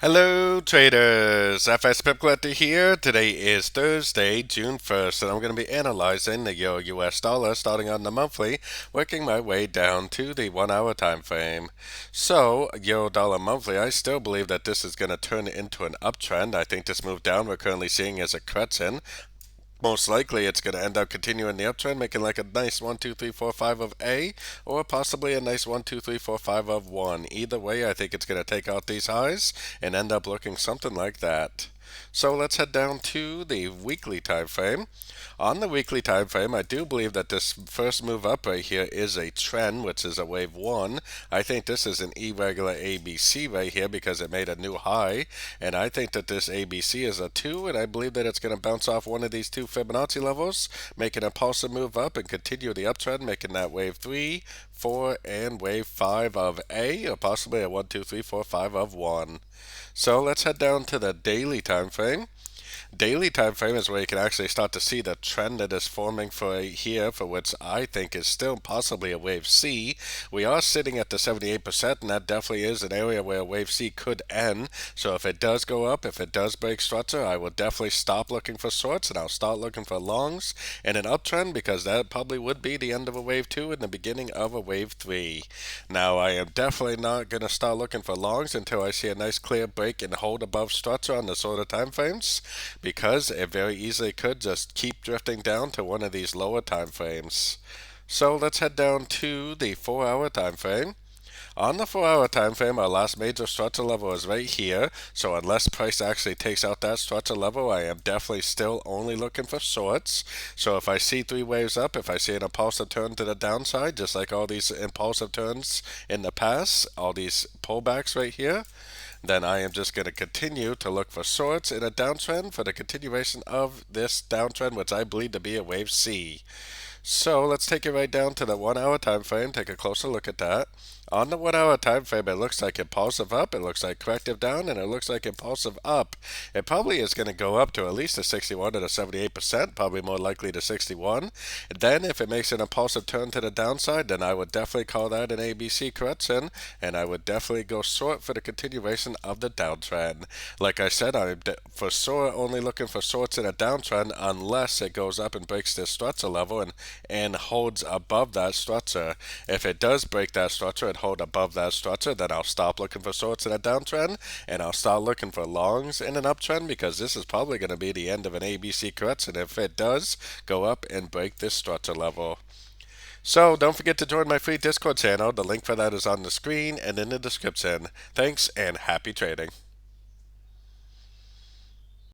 Hello traders, FX Pip Collector here. Today is Thursday, June 1st, and I'm going to be analyzing the Euro US dollar starting on the monthly, working my way down to the 1 hour time frame. So, Euro dollar monthly, I still believe that this is going to turn into an uptrend. I think this move down we're currently seeing is a correction. Most likely it's going to end up continuing the uptrend, making like a nice 1, 2, 3, 4, 5 of A, or possibly a nice 1, 2, 3, 4, 5 of 1. Either way, I think it's going to take out these highs and end up looking something like that. So let's head down to the weekly time frame. On the weekly time frame, I do believe that this first move up right here is a trend, which is a wave 1. I think this is an irregular ABC right here because it made a new high, and I think that this ABC is a 2, and I believe that it's going to bounce off one of these two Fibonacci levels, make an impulsive move up and continue the uptrend, making that wave 3, 4, and wave 5 of A, or possibly a 1, 2, 3, 4, 5 of 1. So let's head down to the daily time frame. Daily time frame is where you can actually start to see the trend that is forming for here, for which I think is still possibly a wave C. We are sitting at the 78%, and that definitely is an area where wave C could end. So if it does go up, if it does break structure, I will definitely stop looking for shorts and I'll start looking for longs and an uptrend, because that probably would be the end of a wave 2 and the beginning of a wave 3. Now I am definitely not going to start looking for longs until I see a nice clear break and hold above structure on the sort of time frames, because it very easily could just keep drifting down to one of these lower time frames. So let's head down to the 4 hour time frame. On the 4 hour time frame, our last major structure level is right here, so unless price actually takes out that structure level, I am definitely still only looking for shorts. So if I see 3 waves up, if I see an impulsive turn to the downside, just like all these impulsive turns in the past, all these pullbacks right here, then I am just going to continue to look for shorts in a downtrend for the continuation of this downtrend, which I believe to be a wave C. So let's take it right down to the 1 hour time frame, take a closer look at that. On the 1 hour time frame, it looks like impulsive up, it looks like corrective down, and it looks like impulsive up. It probably is going to go up to at least a 61 to the 78%, probably more likely to 61. Then if it makes an impulsive turn to the downside, then I would definitely call that an ABC correction, and I would definitely go short for the continuation of the downtrend. Like I said, I'm for sure only looking for shorts in a downtrend unless it goes up and breaks this structure level and holds above that structure. If it does break that structure and hold above that structure, then I'll stop looking for shorts in a downtrend and I'll start looking for longs in an uptrend, because this is probably going to be the end of an ABC correction if it does go up and break this structure level. So don't forget to join my free Discord channel. The link for that is on the screen and in the description. Thanks and happy trading.